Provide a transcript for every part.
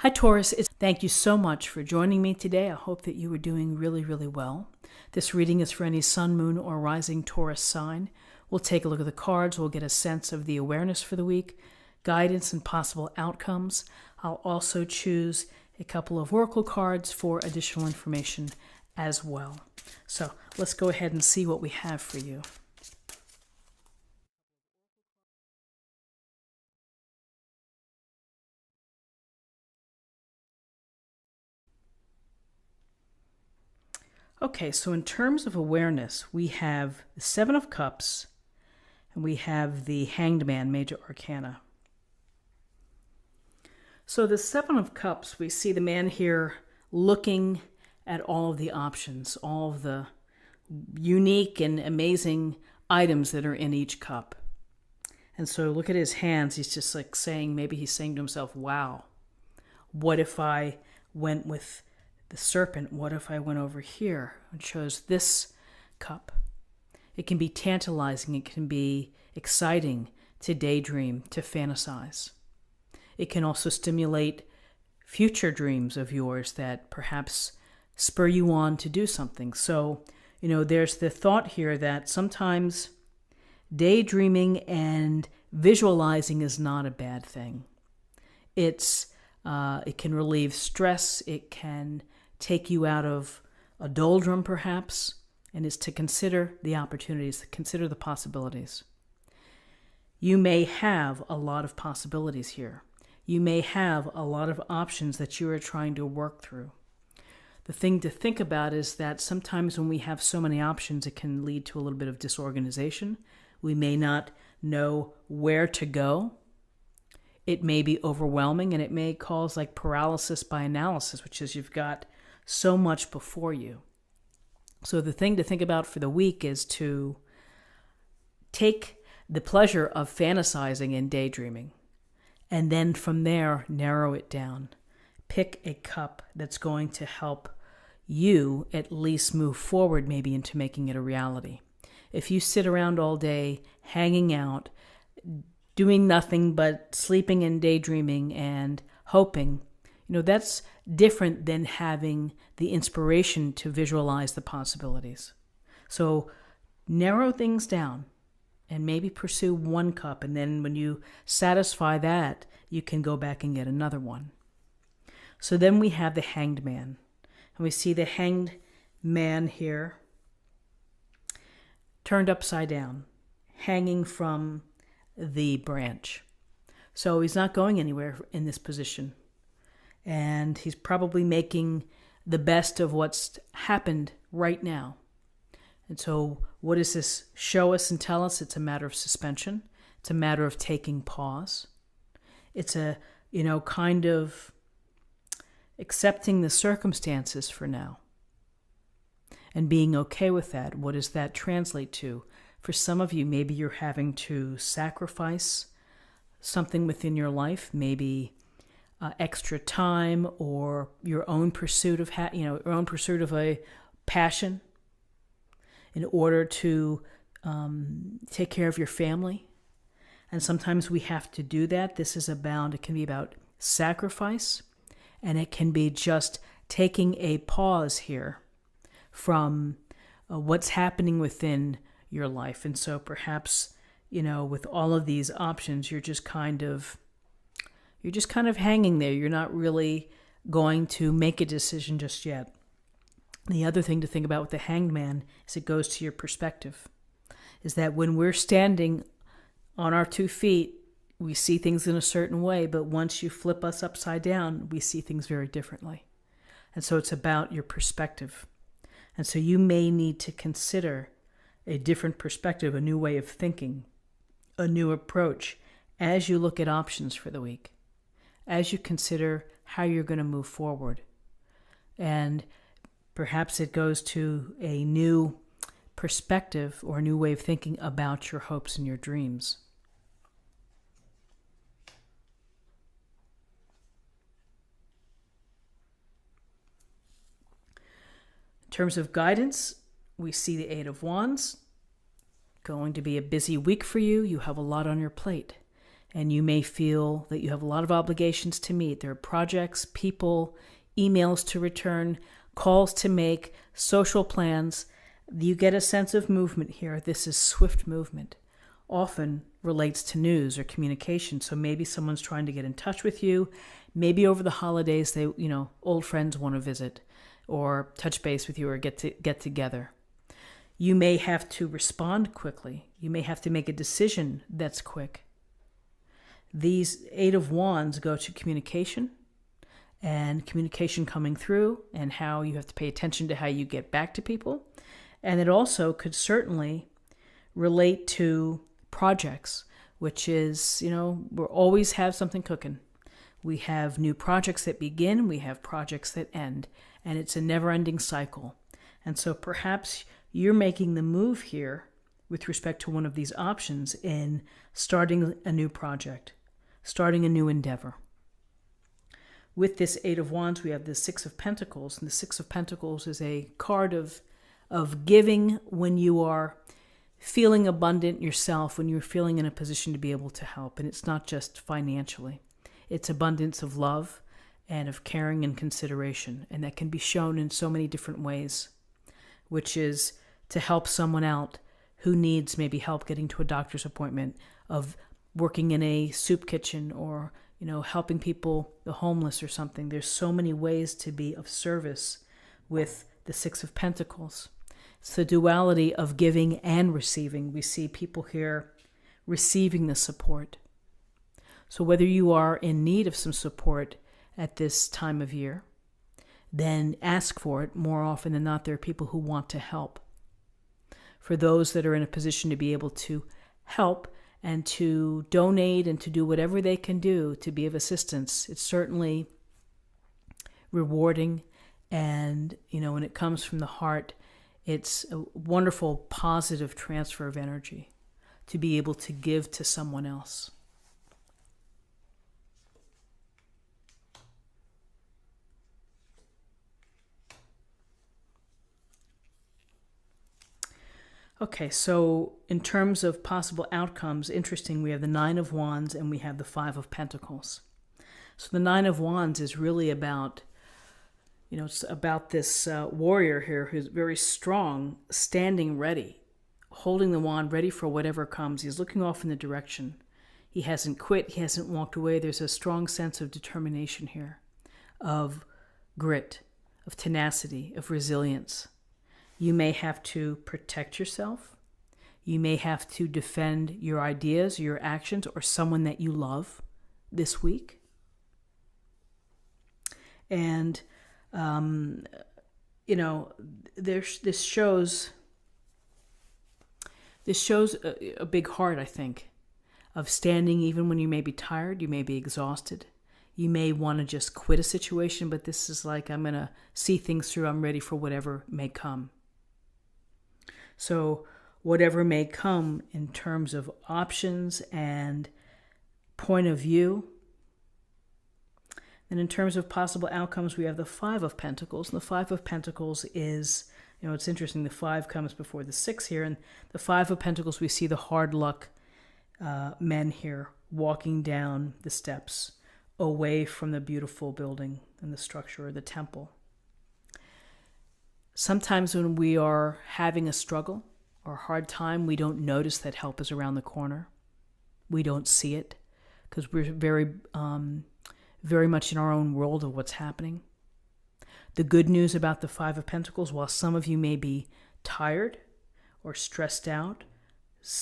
Hi Taurus, thank you so much for joining me today. I hope that you are doing really, really well. This reading is for any sun, moon, or rising Taurus sign. We'll take a look at the cards. We'll get a sense of the awareness for the week, guidance, and possible outcomes. I'll also choose a couple of oracle cards for additional information as well. So let's go ahead and see what we have for you. Okay, so in terms of awareness, we have the Seven of Cups and we have the Hanged Man, Major Arcana. So the Seven of Cups, we see the man here looking at all of the options, all of the unique and amazing items that are in each cup. And so look at his hands. He's just like saying, maybe he's saying to himself, wow, what if I went with the serpent? What if I went over here and chose this cup? It can be tantalizing. It can be exciting to daydream, to fantasize. It can also stimulate future dreams of yours that perhaps spur you on to do something. So, there's the thought here that sometimes daydreaming and visualizing is not a bad thing. It can relieve stress. It can take you out of a doldrum, perhaps, and is to consider the opportunities, to consider the possibilities. You may have a lot of possibilities here. You may have a lot of options that you are trying to work through. The thing to think about is that sometimes when we have so many options, it can lead to a little bit of disorganization. We may not know where to go. It may be overwhelming, and it may cause like paralysis by analysis, which is you've got so much before you. So the thing to think about for the week is to take the pleasure of fantasizing and daydreaming, and then from there, narrow it down. Pick a cup that's going to help you at least move forward, maybe into making it a reality. If you sit around all day, hanging out, doing nothing but sleeping and daydreaming and hoping, that's different than having the inspiration to visualize the possibilities. So narrow things down and maybe pursue one cup, and then when you satisfy that, you can go back and get another one. So then we have the Hanged Man. And we see the Hanged Man here turned upside down, hanging from the branch. So he's not going anywhere in this position. And he's probably making the best of what's happened right now. And so what does this show us and tell us? It's a matter of suspension. It's a matter of taking pause. It's a, kind of accepting the circumstances for now and being okay with that. What does that translate to? For some of you, maybe you're having to sacrifice something within your life, maybe extra time or your own pursuit of your own pursuit of a passion in order to take care of your family. And sometimes we have to do that. It can be about sacrifice, and it can be just taking a pause here from what's happening within your life. And so perhaps, with all of these options, you're just kind of hanging there. You're not really going to make a decision just yet. The other thing to think about with the Hanged Man is it goes to your perspective. Is that when we're standing on our 2 feet, we see things in a certain way, but once you flip us upside down, we see things very differently. And so it's about your perspective. And so you may need to consider a different perspective, a new way of thinking, a new approach as you look at options for the week, as you consider how you're going to move forward. And perhaps it goes to a new perspective or a new way of thinking about your hopes and your dreams. In terms of guidance, we see the Eight of Wands. Going to be a busy week for you. You have a lot on your plate. and you may feel that you have a lot of obligations to meet. There are projects, people, emails to return, calls to make, social plans. You get a sense of movement here. This is swift movement. Often relates to news or communication. So maybe someone's trying to get in touch with you. Maybe over the holidays, they, old friends want to visit or touch base with you or get together. You may have to respond quickly. You may have to make a decision that's quick. These 8 of Wands go to communication and communication coming through and how you have to pay attention to how you get back to people. And it also could certainly relate to projects, which is, we always have something cooking. We have new projects that begin, we have projects that end, and it's a never-ending cycle. And so perhaps you're making the move here with respect to one of these options in starting a new project, starting a new endeavor. With this 8 of Wands, we have the 6 of Pentacles, and the 6 of Pentacles is a card of giving when you are feeling abundant yourself, when you're feeling in a position to be able to help. And it's not just financially. It's abundance of love and of caring and consideration. And that can be shown in so many different ways, which is to help someone out who needs maybe help getting to a doctor's appointment, of working in a soup kitchen, or, helping people, the homeless or something. There's so many ways to be of service with the 6 of Pentacles. It's the duality of giving and receiving. We see people here receiving the support. So whether you are in need of some support at this time of year, then ask for it. More often than not, there are people who want to help. For those that are in a position to be able to help and to donate and to do whatever they can do to be of assistance, it's certainly rewarding. And, when it comes from the heart, it's a wonderful positive transfer of energy to be able to give to someone else. Okay, so in terms of possible outcomes, interesting, we have the 9 of Wands and we have the 5 of Pentacles. So the 9 of Wands is really about, it's about this warrior here who's very strong, standing ready, holding the wand, ready for whatever comes. He's looking off in the direction. He hasn't quit. He hasn't walked away. There's a strong sense of determination here, of grit, of tenacity, of resilience. You may have to protect yourself. You may have to defend your ideas, your actions, or someone that you love this week. And, this shows a big heart, I think, of standing even when you may be tired, you may be exhausted. You may want to just quit a situation, but this is like, I'm going to see things through. I'm ready for whatever may come. So whatever may come in terms of options and point of view. And in terms of possible outcomes, we have the 5 of Pentacles. And the 5 of Pentacles is, it's interesting, the 5 comes before the 6 here. And the 5 of Pentacles, we see the hard luck men here walking down the steps away from the beautiful building and the structure or the temple. Sometimes when we are having a struggle or a hard time, we don't notice that help is around the corner. We don't see it because we're very much in our own world of what's happening. The good news about the 5 of Pentacles, while some of you may be tired or stressed out,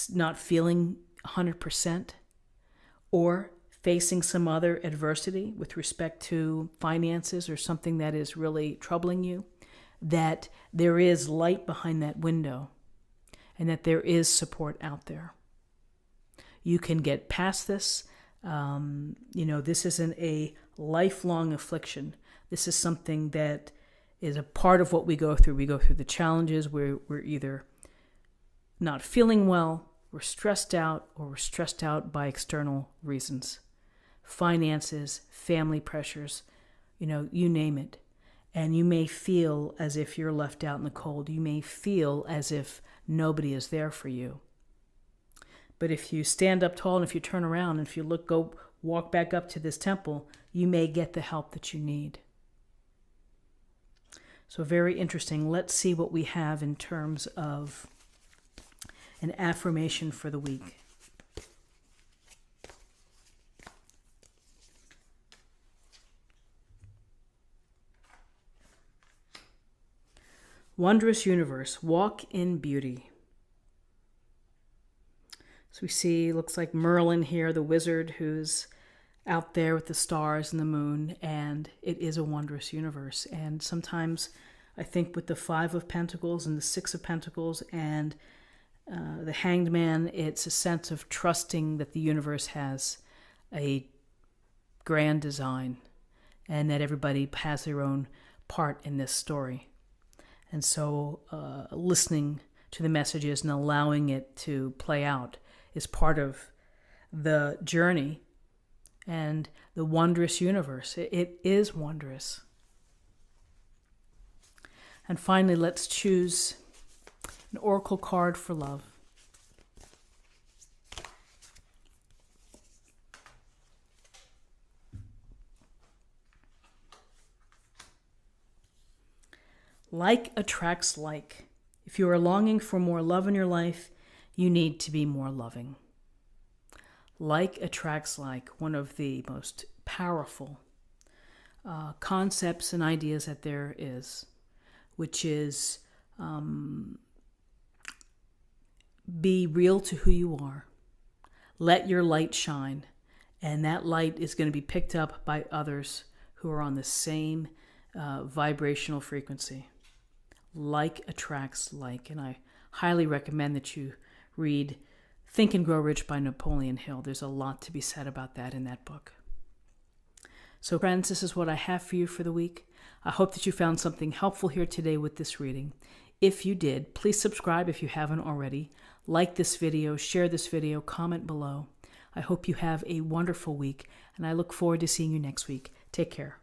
not feeling 100%, or facing some other adversity with respect to finances or something that is really troubling you, that there is light behind that window and that there is support out there. You can get past this. This isn't a lifelong affliction. This is something that is a part of what we go through. We go through the challenges where we're either not feeling well, we're stressed out, or we're stressed out by external reasons. Finances, family pressures, you name it. And you may feel as if you're left out in the cold. You may feel as if nobody is there for you. But if you stand up tall and if you turn around and if you walk back up to this temple, you may get the help that you need. So very interesting. Let's see what we have in terms of an affirmation for the week. Wondrous universe, walk in beauty. So we see, looks like Merlin here, the wizard who's out there with the stars and the moon, and it is a wondrous universe. And sometimes I think with the Five of Pentacles and the Six of Pentacles and the Hanged Man, it's a sense of trusting that the universe has a grand design and that everybody has their own part in this story. And so listening to the messages and allowing it to play out is part of the journey and the wondrous universe. It is wondrous. And finally, let's choose an oracle card for love. Like attracts like. If you are longing for more love in your life, you need to be more loving. Like attracts like, one of the most powerful concepts and ideas that there is, which is be real to who you are. Let your light shine, and that light is going to be picked up by others who are on the same vibrational frequency. Like attracts like, and I highly recommend that you read Think and Grow Rich by Napoleon Hill. There's a lot to be said about that in that book. So friends, this is what I have for you for the week. I hope that you found something helpful here today with this reading. If you did, please subscribe if you haven't already. Like this video, share this video, comment below. I hope you have a wonderful week, and I look forward to seeing you next week. Take care.